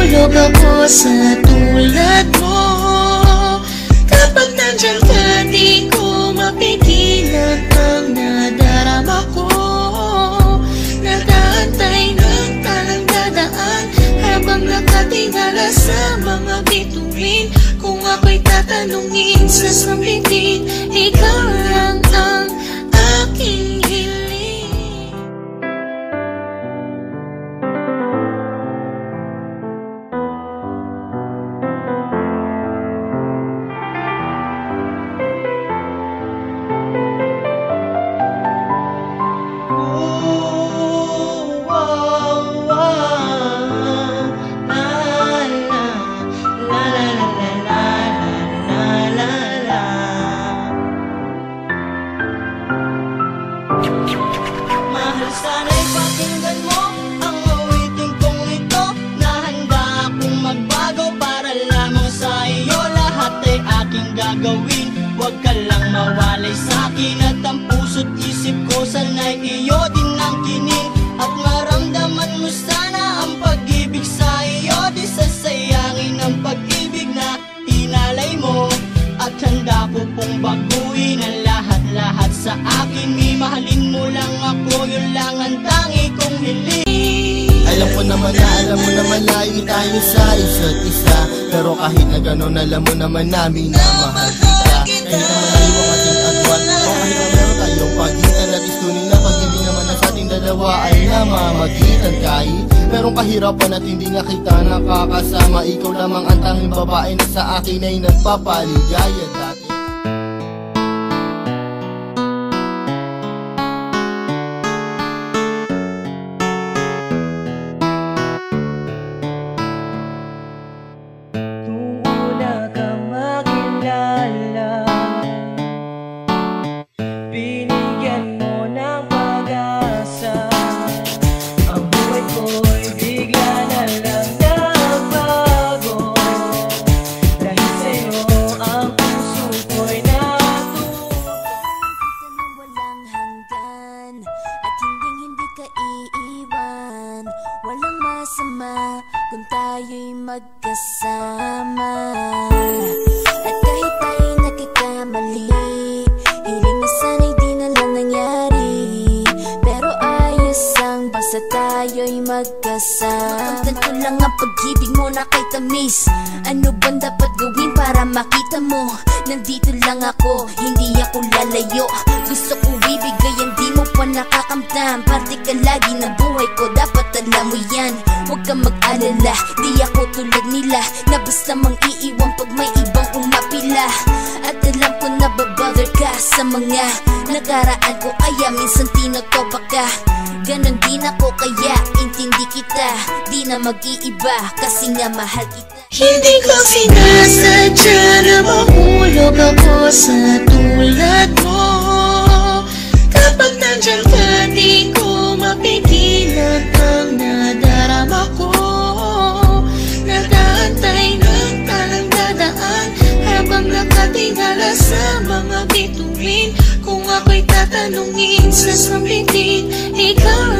mahulog ako sa tulad mo. Kapag nandyan ka, di ko mapigilan ang nadarama ko. Nag-aantay ng talang dadaan habang nakatingala sa mga bituin. Kung ako'y tatanungin sa sambitin, ikaw lang ang aking hiling. Mahal, sana'y pakinggan mo ang awiting kong ito, na handa akong magbago para lamang sa iyo. Lahat ay aking gagawin, huwag ka lang mawalay sa'kin. At ang puso't isip ko sana'y iyo din ang kinin. At maramdaman mo sana ang pag-ibig sa iyo. Di sasayangin ang pag-ibig na inalay mo. At handa ko pong baguhin ang lahat-lahat sa akin. Mahalin mo lang ako, yun lang ang tangi kong hiling. Alam mo naman layo tayo sa isa't isa. Pero kahit na gano'n, alam mo naman namin na mahal kita. Kahit na malayo ang ating agwan, o kahit na meron tayong pagitan, at istunin na pag-ibig naman na sa ating dalawa ay namamagitan. Kahit merong kahirapan at hindi nga kita nakakasama, ikaw lamang ang tanging babae na sa akin ay nagpapaligaya dati. Binigyan mo ng pag-asa, ang buhay ko'y bigla na lang nagbago. Dahil sa'yo ang puso ko'y natuto. Ng walang hanggan at hindi ka iiwan. Walang masama kung tayo'y magkasama. At kahit tayo'y nagkakamali, hiling na sana'y di na lang nangyari. Pero ayos ang basta tayo'y magkasama. Makamtan ko lang ang pag-ibig mo na kay tamis. Ano bang dapat gawin para makita mo? Nandito lang ako, hindi ako lalayo. Gusto ko ibigay, hindi mo pa nakakamtam. Parte ka lagi ng buhay ko, dapat alam mo yan. Huwag kang mag-alala, di ako tulad nila, na basta mang iiwan pag may ibang umapila. At alam ko na babother ka sa mga nakaraan ko, kaya minsan tinotopa ka. Ganon din ako, kaya intindi kita. Di na mag-iiba, kasi nga mahal kita. Hindi ko sinasadya na mahulog ako sa tulad mo. Kapag nandyan ka, di ko mapigilan ang nadarama ko. Nag-aantay ng talang dadaan habang nakatingala sa mga bituin. Kung ako'y tatanungin sa sambitin, ikaw